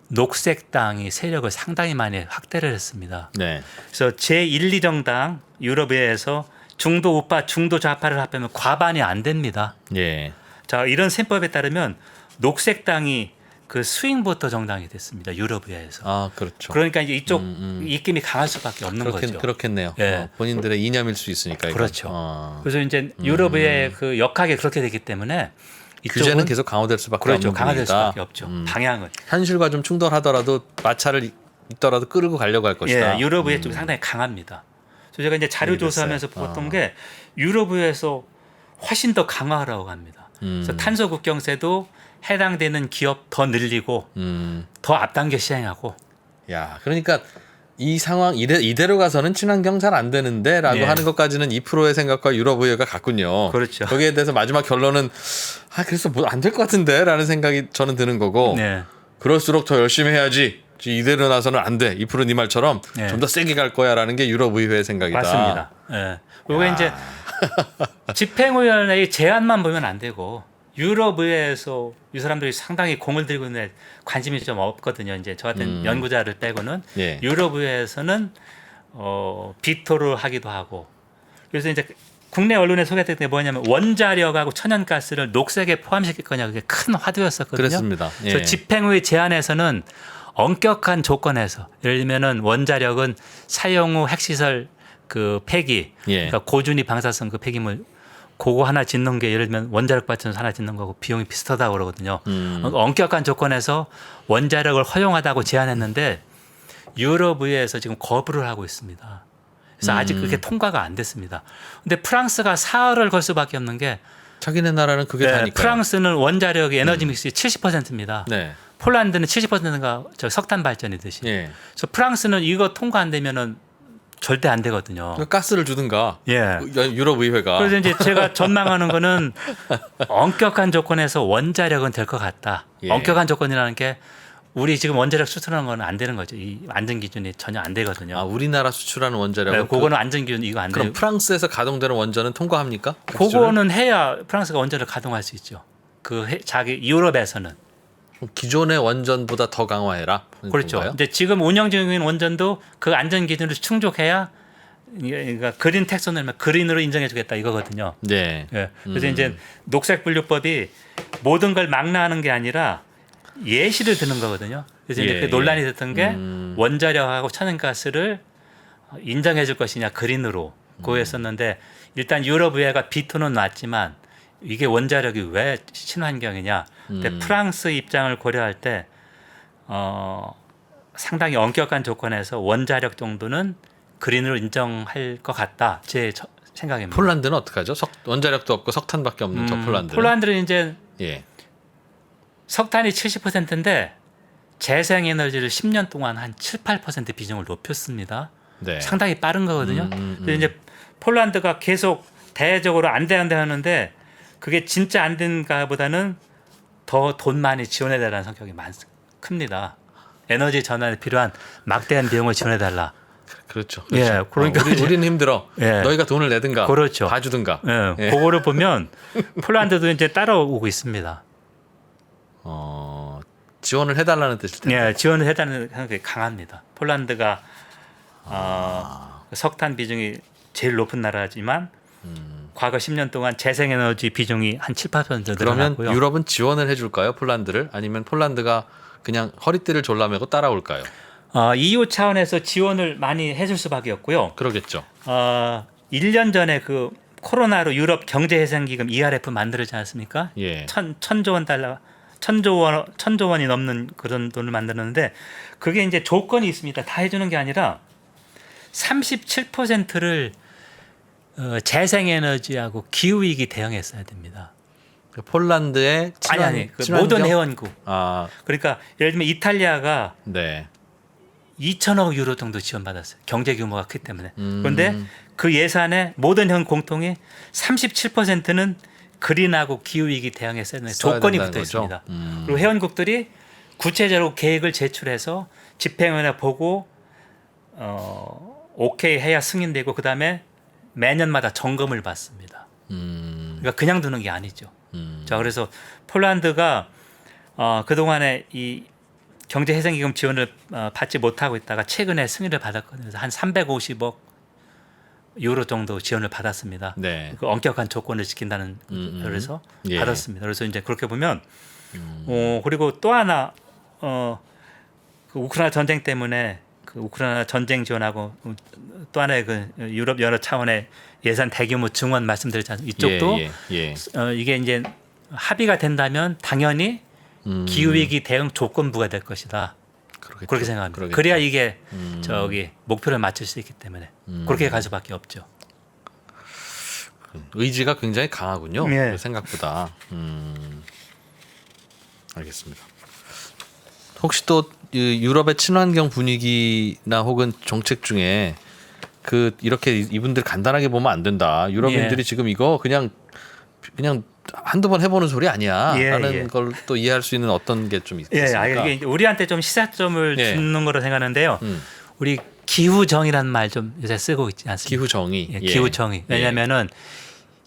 녹색당이 세력을 상당히 많이 확대를 했습니다. 네. 그래서 제1, 2정당 유럽 의회에서 중도 우파, 중도 좌파를 합하면 과반이 안 됩니다. 예. 자, 이런 셈법에 따르면 녹색당이 그 스윙보터 정당이 됐습니다. 유럽의회에서. 아 그렇죠. 그러니까 이제 이쪽 입김이 강할 수밖에 없는 거죠. 그렇겠네요. 예. 본인들의 이념일 수 있으니까. 이건. 그렇죠. 그래서 이제 유럽의회 그 역학이 그렇게 되기 때문에 규제는 이쪽은 계속 강화될 수밖에 그렇죠. 없는 강화될 분위기다. 수밖에 없죠. 방향은. 현실과 좀 충돌하더라도 마찰을 있더라도 끌고 가려고 할 것이다. 예, 유럽의회 쪽이 상당히 강합니다. 그래서 제가 이제 자료 이해됐어요. 조사하면서 봤던 게 유럽의회에서 훨씬 더 강화하라고 합니다. 그래서 탄소 국경세도 해당되는 기업 더 늘리고 더 앞당겨 시행하고. 야, 그러니까 이 상황 이대로 가서는 친환경 잘 안 되는데라고 예. 하는 것까지는 2%의 생각과 유럽의회가 같군요. 그렇죠. 거기에 대해서 마지막 결론은 그래서 뭐 안 될 것 같은데라는 생각이 저는 드는 거고. 네. 그럴수록 더 열심히 해야지. 이대로 나서는 안 돼. 2%네 말처럼 네. 좀 더 세게 갈 거야라는 게 유럽의회의 생각이다. 맞습니다. 예. 이게 이제 집행위원회의 제안만 보면 안 되고 유럽의회에서 이 사람들이 상당히 공을 들이고 있는데 관심이 좀 없거든요. 이제 저 같은 연구자를 빼고는 예. 유럽의회에서는 비토를 하기도 하고 그래서 이제 국내 언론에 소개될 때 뭐냐면 원자력하고 천연가스를 녹색에 포함시킬 거냐 그게 큰 화두였었거든요. 그렇습니다. 예. 그래서 집행위 제안에서는 엄격한 조건에서 예를 들면은 원자력은 사용 후 핵시설 그 폐기, 예. 그러니까 고준위 방사성 그 폐기물 그거 하나 짓는 게 예를 들면 원자력 발전소 하나 짓는 거고 비용이 비슷하다고 그러거든요. 엄격한 조건에서 원자력을 허용하다고 제안했는데 유럽의회에서 지금 거부를 하고 있습니다. 그래서 아직 그게 통과가 안 됐습니다. 근데 프랑스가 사흘을 걸 수밖에 없는 게 자기네 나라는 그게 다니까. 프랑스는 원자력의 에너지 믹스의 70%입니다. 네. 폴란드는 70%가 저 석탄 발전이듯이. 예. 그래서 프랑스는 이거 통과 안 되면은 절대 안 되거든요. 가스를 주든가. 예. 유럽의회가. 그래서 이제 제가 전망하는 거는 엄격한 조건에서 원자력은 될 것 같다. 예. 엄격한 조건이라는 게 우리 지금 원자력 수출하는 건 안 되는 거죠. 이 안전 기준이 전혀 안 되거든요. 우리나라 수출하는 원자력은 네, 그거는 안전 기준 이거 안 그럼 돼요. 프랑스에서 가동되는 원전은 통과합니까? 그거는 해야 프랑스가 원자를 가동할 수 있죠. 자기 유럽에서는 기존의 원전보다 더 강화해라. 그렇죠. 건가요? 이제 지금 운영 중인 원전도 그 안전 기준을 충족해야 그러니까 그린 텍소노미 그린으로 인정해주겠다 이거거든요. 네. 예. 그래서 이제 녹색 분류법이 모든 걸 망라하는 게 아니라 예시를 드는 거거든요. 그래서 이제 그 논란이 됐던 게 원자력하고 천연가스를 인정해줄 것이냐 그린으로 그거였었는데 일단 유럽의회가 비토는 놨지만 이게 원자력이 왜 친환경이냐. 근데 프랑스 입장을 고려할 때 상당히 엄격한 조건에서 원자력 정도는 그린으로 인정할 것 같다. 제 생각입니다. 폴란드는 어떡하죠? 원자력도 없고 석탄밖에 없는 저 폴란드는. 폴란드는 이제 예. 석탄이 70%인데 재생에너지를 10년 동안 한 7, 8% 비중을 높였습니다. 네. 상당히 빠른 거거든요. 근데 이제 폴란드가 계속 대외적으로 안 돼 하는데 그게 진짜 안 된가보다는 더 돈 많이 지원해달라는 성격이 큽니다. 에너지 전환에 필요한 막대한 비용을 지원해달라. 그렇죠. 예, 그러니까 우리는 힘들어. 예. 너희가 돈을 내든가. 그렇죠. 봐주든가. 예, 그거를 보면 폴란드도 이제 따라오고 있습니다. 지원을 해달라는 뜻일 텐데. 예, 지원을 해달라는 생각이 강합니다. 폴란드가 석탄 비중이 제일 높은 나라지만 과거 10년 동안 재생에너지 비중이 한 7, 8% 그러면 늘어났고요. 유럽은 지원을 해줄까요? 폴란드를? 아니면 폴란드가 그냥 허리띠를 졸라매고 따라올까요? EU 차원에서 지원을 많이 해줄 수밖에 없고요. 그러겠죠. 1년 전에 그 코로나로 유럽 경제회생기금 ERF 만들었지 않습니까? 예. 천조 원이 넘는 그런 돈을 만드는데 그게 이제 조건이 있습니다. 다 해주는 게 아니라 37%를 재생에너지하고 기후위기 대응했어야 됩니다. 폴란드의 그 모든 회원국. 그러니까 예를 들면 이탈리아가 네. 2천억 유로 정도 지원받았어요. 경제 규모가 크기 때문에. 그런데 그 예산에 모든 현 공통이 37%는 그린하고 기후위기 대응에 쓰는 조건이 붙어 있습니다. 그리고 회원국들이 구체적으로 계획을 제출해서 집행위원회 보고 오케이 해야 승인되고 그다음에 매년마다 점검을 받습니다. 그러니까 그냥 두는 게 아니죠. 자, 그래서 폴란드가 그동안에 이 경제회생기금 지원을 받지 못하고 있다가 최근에 승인을 받았거든요. 그래서 한 350억 유로 정도 지원을 받았습니다. 네. 그 엄격한 조건을 지킨다는 그래서 예. 받았습니다. 그래서 이제 그렇게 보면 그리고 또 하나 그 우크라이나 전쟁 때문에 그 우크라이나 전쟁 지원하고 또 하나의 그 유럽 여러 차원의 예산 대규모 증원 말씀드렸잖아요. 이쪽도 이게 이제 합의가 된다면 당연히 기후위기 대응 조건부가 될 것이다. 그러겠죠. 그렇게 생각합니다. 그러겠죠. 그래야 이게 저기 목표를 맞출 수 있기 때문에 그렇게 갈 수밖에 없죠. 의지가 굉장히 강하군요. 예. 생각보다. 알겠습니다. 혹시 또 유럽의 친환경 분위기나 혹은 정책 중에 그 이렇게 이분들 간단하게 보면 안 된다. 유럽인들이 예. 지금 이거 그냥 한두 번 해보는 소리 아니야라는 예. 걸 또 이해할 수 있는 어떤 게 좀 있습니까? 이게 이제 우리한테 좀 시사점을 예. 주는 거로 생각하는데요. 우리 기후정의라는 말 좀 요새 쓰고 있지 않습니까? 기후 정의. 예, 기후정의. 왜냐하면은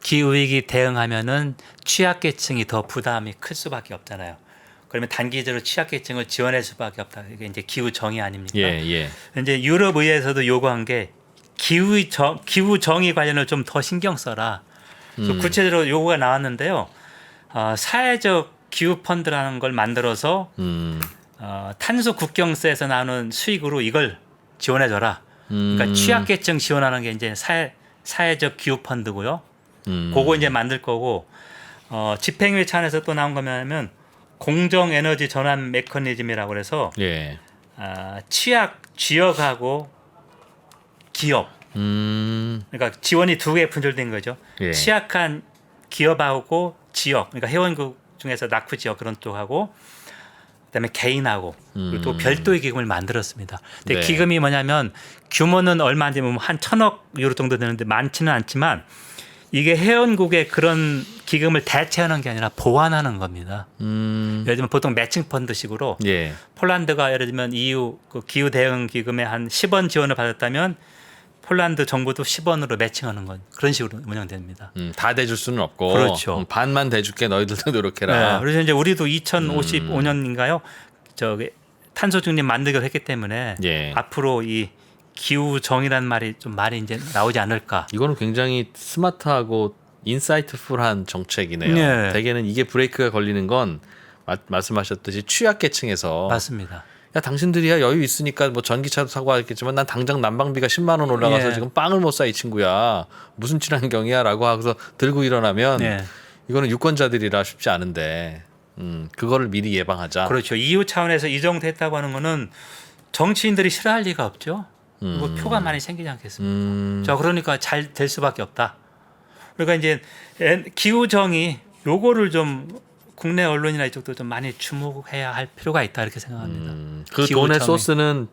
기후위기 대응하면은 취약계층이 더 부담이 클 수밖에 없잖아요. 그러면 단기적으로 취약계층을 지원할 수밖에 없다. 이게 이제 기후정의 아닙니까? 예. 이제 유럽 의회에서도 요구한 게 기후정의 관련을 좀 더 신경 써라. 그래서 구체적으로 요구가 나왔는데요. 사회적 기후 펀드라는 걸 만들어서 탄소 국경세에서 나오는 수익으로 이걸 지원해줘라. 그러니까 취약계층 지원하는 게 이제 사회적 기후 펀드고요. 그거 이제 만들 거고 집행위 차원에서 또 나온 거면 공정 에너지 전환 메커니즘이라고 그래서 예. 취약 지역하고 기업 그러니까 지원이 두 개 분절된 거죠. 예. 취약한 기업하고 지역 그러니까 회원국 중에서 낙후 지역 그런 쪽하고 그다음에 개인하고 그리고 또 별도의 기금을 만들었습니다. 근데 네. 기금이 뭐냐면 규모는 얼마인지 한 1,000억 유로 정도 되는데 많지는 않지만 이게 회원국의 그런 기금을 대체하는 게 아니라 보완하는 겁니다. 예를 들면 보통 매칭 펀드식으로 예. 폴란드가 예를 들면 EU 그 기후 대응 기금에 한 10원 지원을 받았다면 폴란드 정부도 10원으로 매칭하는 건 그런 식으로 운영됩니다. 다 대줄 수는 없고 그렇죠. 반만 대줄게 너희들도 노력해라. 네, 그래서 이제 우리도 2055년인가요? 저기 탄소 중립 만들기로 했기 때문에 예. 앞으로 이 기후 정의라는 말이 좀 말이 이제 나오지 않을까. 이거는 굉장히 스마트하고 인사이트풀한 정책이네요. 네. 대개는 이게 브레이크가 걸리는 건 말씀하셨듯이 취약계층에서 맞습니다. 야 당신들이야 여유 있으니까 뭐 전기차도 사고 하겠지만 난 당장 난방비가 10만 원 올라가서 예. 지금 빵을 못 사 이 친구야. 무슨 친환경이야라고 하고서 들고 일어나면 네. 이거는 유권자들이라 쉽지 않은데 그거를 미리 예방하자. 그렇죠. EU 차원에서 이 정도 했다고 하는 거는 정치인들이 싫어할 리가 없죠. 뭐 표가 많이 생기지 않겠습니까? 자, 그러니까 잘 될 수밖에 없다. 그러니까 이제 기후 정의 요거를 좀 국내 언론이나 이쪽도 좀 많이 주목해야 할 필요가 있다 이렇게 생각합니다. 그 기후 돈의 정의. 소스는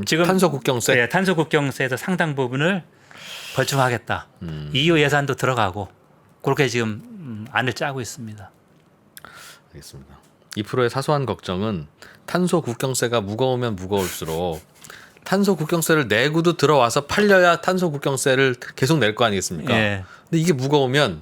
지금 탄소 국경세. 네, 탄소 국경세에서 상당 부분을 벌충하겠다. EU 예산도 들어가고 그렇게 지금 안을 짜고 있습니다. 알겠습니다. 2%의 사소한 걱정은 탄소 국경세가 무거우면 무거울수록 탄소 국경세를 내고도 들어와서 팔려야 탄소 국경세를 계속 낼 거 아니겠습니까? 예. 근데 이게 무거우면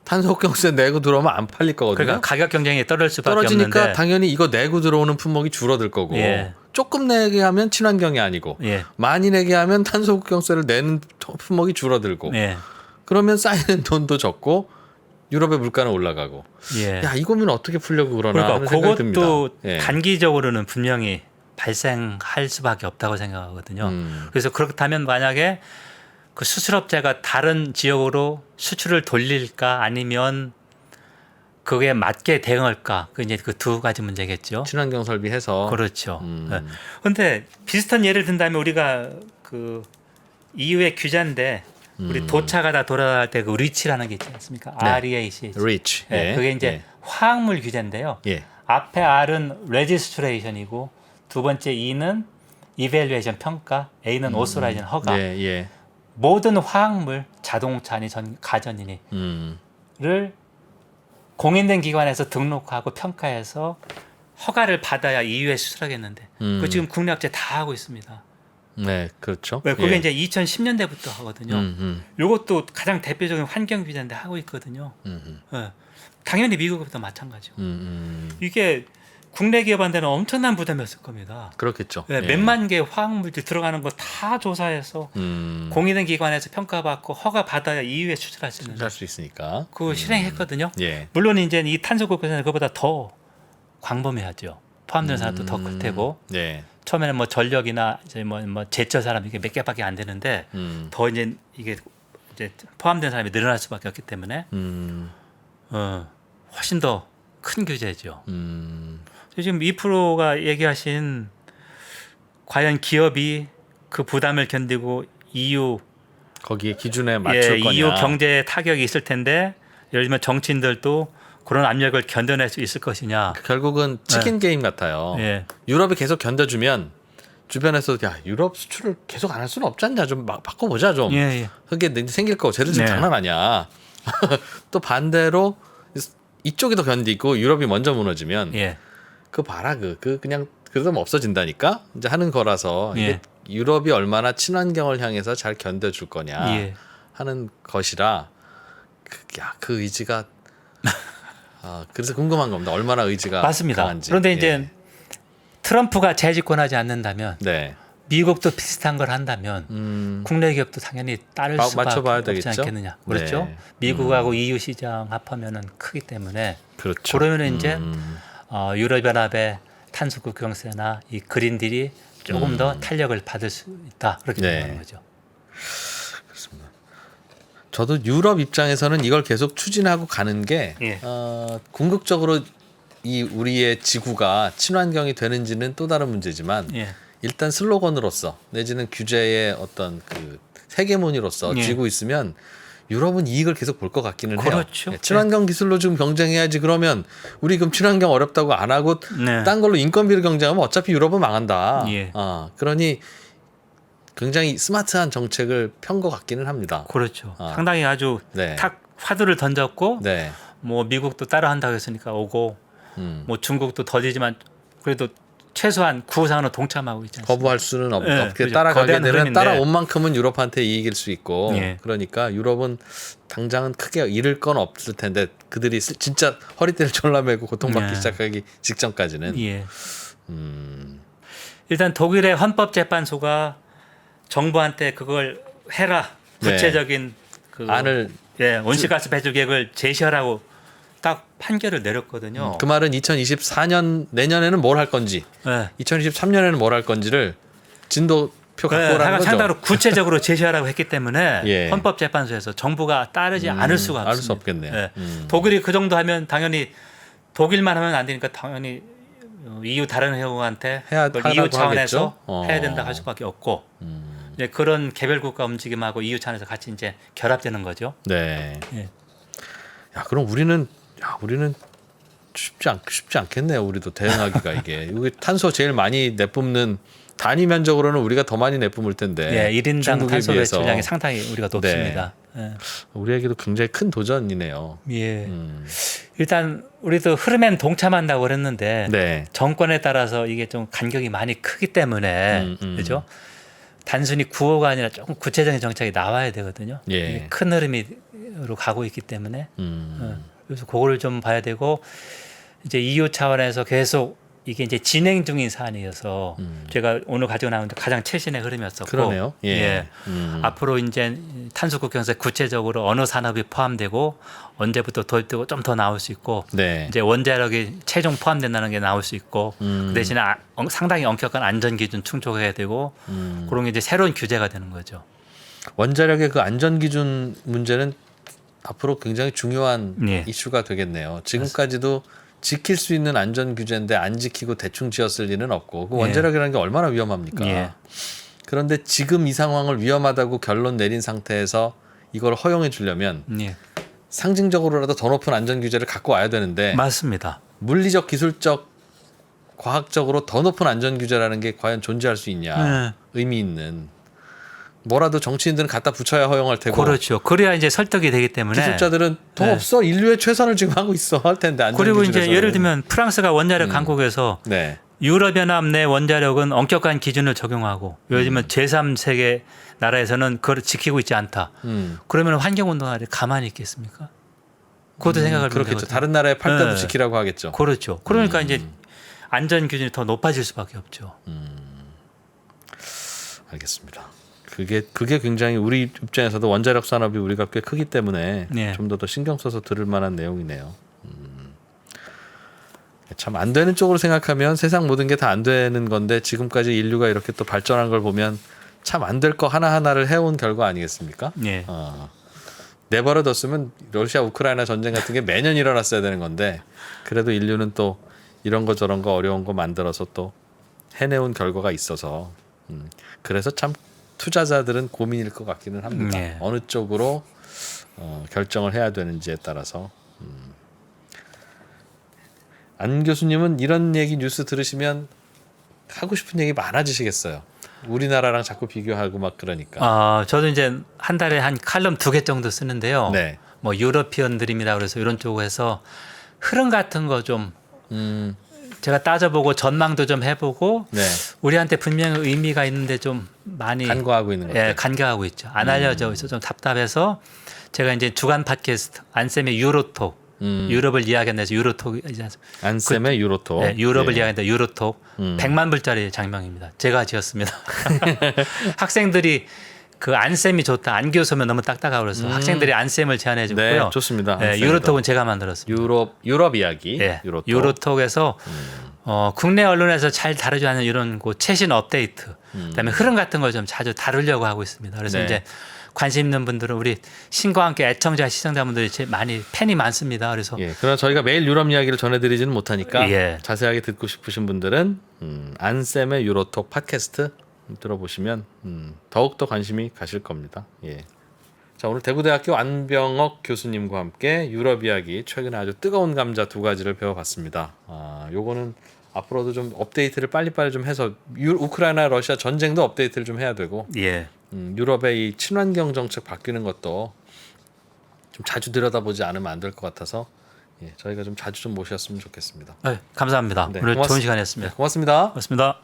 탄소 국경세 내고 들어오면 안 팔릴 거거든요. 그러니까 가격 경쟁이 떨어질 수밖에 떨어지니까 없는데. 당연히 이거 내고 들어오는 품목이 줄어들 거고 예. 조금 내게 하면 친환경이 아니고 예. 많이 내게 하면 탄소 국경세를 내는 품목이 줄어들고 예. 그러면 쌓이는 돈도 적고 유럽의 물가는 올라가고 예. 야 이거면 어떻게 풀려고 그러나 그러니까 하는 생각이 듭니다. 그것도 예. 단기적으로는 분명히 발생할 수밖에 없다고 생각하거든요. 그래서 그렇다면 만약에 그 수출업체가 다른 지역으로 수출을 돌릴까 아니면 그게 맞게 대응할까 그 이제 그 두 가지 문제겠죠. 친환경 설비해서 그렇죠. 그런데 비슷한 예를 든다면 우리가 그 EU의 규제인데 우리 도차가다 돌아갈 때 그 리치라는 게 있지 않습니까? 네. REAC. rich. 네, 그게 이제 화학물 규제인데요. 예. 앞에 R은 레지스트레이션이고 두 번째 E는 이밸류에이션 평가, A는 오소라이션 허가. 예, 예. 모든 화학물, 자동차니 가전이니 를 공인된 기관에서 등록하고 평가해서 허가를 받아야 EU에 수출하겠는데 그거 지금 국내 업체 다 하고 있습니다. 네, 그렇죠. 왜 그게 예. 이제 2010년대부터 하거든요. 이것도 가장 대표적인 환경 규제인데 하고 있거든요. 예. 당연히 미국보다 마찬가지고. 이게 국내 기업한테는 엄청난 부담이었을 겁니다. 그렇겠죠. 네, 몇만 개 화학물질 들어가는 거 다 조사해서 공인된 기관에서 평가받고 허가 받아야 이후에 수출할 수 있는. 할 수 있으니까. 그거 실행했거든요. 예. 물론 이제 이 탄소 국경세는 그보다 더 광범위하죠. 포함되는 사람도 더 클 테고. 네. 처음에는 뭐 전력이나 이제 뭐 제철 사람 이게 몇 개밖에 안 되는데 더 이제 이게 이제 포함된 사람이 늘어날 수밖에 없기 때문에 훨씬 더 큰 규제죠. 지금 2%가 얘기하신 과연 기업이 그 부담을 견디고 EU 거기에 기준에 맞출 거냐. EU 경제에 타격이 있을 텐데 예를 들면 정치인들도 그런 압력을 견뎌낼 수 있을 것이냐. 결국은 치킨 게임 같아요. 예. 유럽이 계속 견뎌주면 주변에서 야 유럽 수출을 계속 안 할 수는 없지 않냐 좀 막 바꿔보자 좀. 예. 그게 생길 거고 쟤들 지금 네. 장난 아니야. 또 반대로 이쪽이 더 견디고 유럽이 먼저 무너지면 예. 그 봐라 그냥 그래도 뭐 없어진다니까 이제 하는 거라서 예. 이게 유럽이 얼마나 친환경을 향해서 잘 견뎌줄 거냐 예. 하는 것이라 그 의지가 그래서 궁금한 겁니다. 얼마나 의지가 맞습니다. 강한지. 그런데 이제 예. 트럼프가 재집권하지 않는다면 네. 미국도 비슷한 걸 한다면 국내 기업도 당연히 따를 수밖에 맞춰봐야 없지 되겠죠? 않겠느냐. 그렇죠? 네. 미국하고 EU 시장 합하면은 크기 때문에 그렇죠. 그러면 이제 유럽연합의 탄소 국경세나 이 그린딜이 조금 더 탄력을 받을 수 있다. 그렇게 네. 생각하는 거죠. 저도 유럽 입장에서는 이걸 계속 추진하고 가는 게 예. 궁극적으로 이 우리의 지구가 친환경이 되는지는 또 다른 문제지만 예. 일단 슬로건으로서 내지는 규제의 어떤 그 세계문의로서 예. 쥐고 있으면 유럽은 이익을 계속 볼 것 같기는 그렇죠. 해요. 친환경 기술로 지금 경쟁해야지 그러면 우리 그럼 친환경 어렵다고 안 하고 네. 딴 걸로 인건비를 경쟁하면 어차피 유럽은 망한다. 예. 그러니 굉장히 스마트한 정책을 편 것 같기는 합니다. 그렇죠. 상당히 아주 네. 탁 화두를 던졌고 네. 뭐 미국도 따라 한다고 했으니까 오고 뭐 중국도 더디지만 그래도 최소한 구호상으로 동참하고 있지 않습니까? 거부할 수는 예, 없게 그렇죠. 따라가게 거대한 되면 흐름인데. 따라온 만큼은 유럽한테 이익일 수 있고 예. 그러니까 유럽은 당장은 크게 잃을 건 없을 텐데 그들이 진짜 허리띠를 졸라매고 고통받기 예. 시작하기 직전까지는 예. 일단 독일의 헌법재판소가 정부한테 그걸 해라 구체적인 그 안을 온실가스 배출 계획을 제시하라고 딱 판결을 내렸거든요. 그 말은 2024년 내년에는 뭘 할 건지 네. 2023년에는 뭘 할 건지를 진도표 갖고 오라는 하여간 거죠. 상당히 구체적으로 제시하라고 했기 때문에 예. 헌법재판소에서 정부가 따르지 않을 수가 없습니다. 알 수 없겠네요. 예. 독일이 그 정도 하면 당연히 독일만 하면 안 되니까 당연히 EU 다른 회원한테 그걸 EU 차원에서 하겠죠? 해야 된다 할 수밖에 없고 이제 그런 개별 국가 움직임하고 EU 차원에서 같이 이제 결합되는 거죠. 네. 예. 야 그럼 우리는 쉽지 않겠네요. 우리도 대응하기가 이게 탄소 제일 많이 내뿜는 단위 면적으로는 우리가 더 많이 내뿜을 텐데. 예, 1인당 중국에 탄소 비해서. 배출량이 상당히 우리가 높습니다. 예. 우리에게도 굉장히 큰 도전이네요. 예. 일단 우리도 흐름엔 동참한다고 그랬는데 네. 정권에 따라서 이게 좀 간격이 많이 크기 때문에 그죠? 단순히 구호가 아니라 조금 구체적인 정책이 나와야 되거든요. 예. 이게 큰 흐름으로 가고 있기 때문에 그래서 그거를 좀 봐야 되고 이제 EU 차원에서 계속 이게 이제 진행 중인 사안이어서 제가 오늘 가지고 나온 가장 최신의 흐름이었었고 그러네요. 예. 앞으로 이제 탄소 국경세 구체적으로 어느 산업이 포함되고 언제부터 도입되고 좀 더 나올 수 있고 네. 이제 원자력이 최종 포함된다는 게 나올 수 있고 그 대신에 상당히 엄격한 안전 기준 충족해야 되고 그런 게 이제 새로운 규제가 되는 거죠. 원자력의 그 안전 기준 문제는 앞으로 굉장히 중요한 예. 이슈가 되겠네요. 지금까지도 지킬 수 있는 안전 규제인데 안 지키고 대충 지었을 리는 없고 그 원자력이라는 게 얼마나 위험합니까? 예. 그런데 지금 이 상황을 위험하다고 결론 내린 상태에서 이걸 허용해 주려면 예. 상징적으로라도 더 높은 안전 규제를 갖고 와야 되는데 맞습니다. 물리적, 기술적, 과학적으로 더 높은 안전 규제라는 게 과연 존재할 수 있냐 의미 있는 뭐라도 정치인들은 갖다 붙여야 허용할 테고 그렇죠. 그래야 이제 설득이 되기 때문에 기술자들은 더 없어 인류의 최선을 지금 하고 있어 할 텐데 안전 그리고 이제 기준에서는. 예를 들면 프랑스가 원자력 강국에서 네. 유럽연합 내 원자력은 엄격한 기준을 적용하고 예를 들면 제3세계 나라에서는 그걸 지키고 있지 않다. 그러면 환경운동가들이 가만히 있겠습니까? 그것도 생각을 그렇겠죠. 다른 나라의 팔 때도 지키라고 하겠죠. 그렇죠. 그러니까 이제 안전 기준이 더 높아질 수밖에 없죠. 알겠습니다. 그게 굉장히 우리 입장에서도 원자력 산업이 우리가 꽤 크기 때문에 네. 좀 더 신경 써서 들을 만한 내용이네요. 참 안 되는 쪽으로 생각하면 세상 모든 게 다 안 되는 건데 지금까지 인류가 이렇게 또 발전한 걸 보면 참 안 될 거 하나하나를 해온 결과 아니겠습니까? 예. 내버려뒀으면 러시아 우크라이나 전쟁 같은 게 매년 일어났어야 되는 건데 그래도 인류는 또 이런 거 저런 거 어려운 거 만들어서 또 해내온 결과가 있어서 그래서 참 투자자들은 고민일 것 같기는 합니다. 네. 어느 쪽으로 결정을 해야 되는지에 따라서. 안 교수님은 이런 얘기 뉴스 들으시면 하고 싶은 얘기 많아지시겠어요. 우리나라랑 자꾸 비교하고 막 그러니까. 저도 이제 한 달에 한 칼럼 2개 정도 쓰는데요. 네. 뭐 유러피언 드림이라 그래서 이런 쪽에서 흐름 같은 거 좀 제가 따져보고 전망도 좀 해보고 네. 우리한테 분명히 의미가 있는데 좀 많이 간과하고 있는 것들. 예, 간과하고 있죠. 안 알려져 있어 좀 답답해서 제가 이제 주간 팟캐스트 안쌤의 유로톡 유럽을 이야기한다서 유로톡 이제 안쌤의 유로톡. 네, 유럽을 예. 이야기한다 유로톡 100만 불짜리 장명입니다. 제가 지었습니다. 학생들이 그 안쌤이 좋다. 안 교수면 너무 딱딱하고 그래서 학생들이 안쌤을 제안해 줬고요. 네, 좋습니다. 네, 안쌤도. 유로톡은 제가 만들었습니다. 유럽 이야기. 예, 유로톡. 유로톡에서 국내 언론에서 잘 다루지 않는 이런 그 최신 업데이트, 그다음에 흐름 같은 걸 좀 자주 다루려고 하고 있습니다. 그래서 네. 이제 관심 있는 분들은 우리 신과 함께 애청자 시청자분들이 많이 팬이 많습니다. 그래서 예, 그러나 저희가 매일 유럽 이야기를 전해드리지는 못하니까 예. 자세하게 듣고 싶으신 분들은 안쌤의 유로톡 팟캐스트 들어보시면 더욱더 관심이 가실 겁니다. 예. 자, 오늘 대구대학교 안병옥 교수님과 함께 유럽 이야기 최근에 아주 뜨거운 감자 2가지를 배워봤습니다. 요거는 앞으로도 좀 업데이트를 빨리빨리 좀 해서 우크라이나 러시아 전쟁도 업데이트를 좀 해야 되고 예. 유럽의 이 친환경 정책 바뀌는 것도 좀 자주 들여다보지 않으면 안 될 것 같아서 저희가 좀 자주 좀 모셨으면 좋겠습니다. 감사합니다. 네, 오늘 고맙습니다. 좋은 시간이었습니다. 네, 고맙습니다. 고맙습니다.